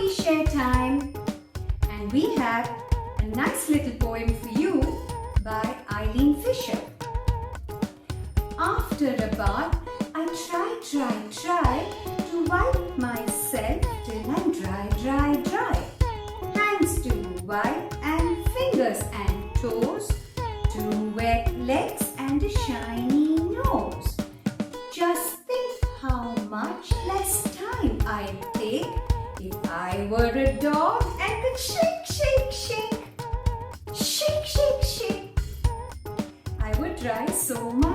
happy share time. And we have a nice little poem for you by Aileen Fisher. After a bath, I try to wipe myself till I'm dry. Hands to wipe and fingers and toes, 2 wet legs and a shiny nose. Just think how much less time I'd take if I were a dog and could shake. I would dry so much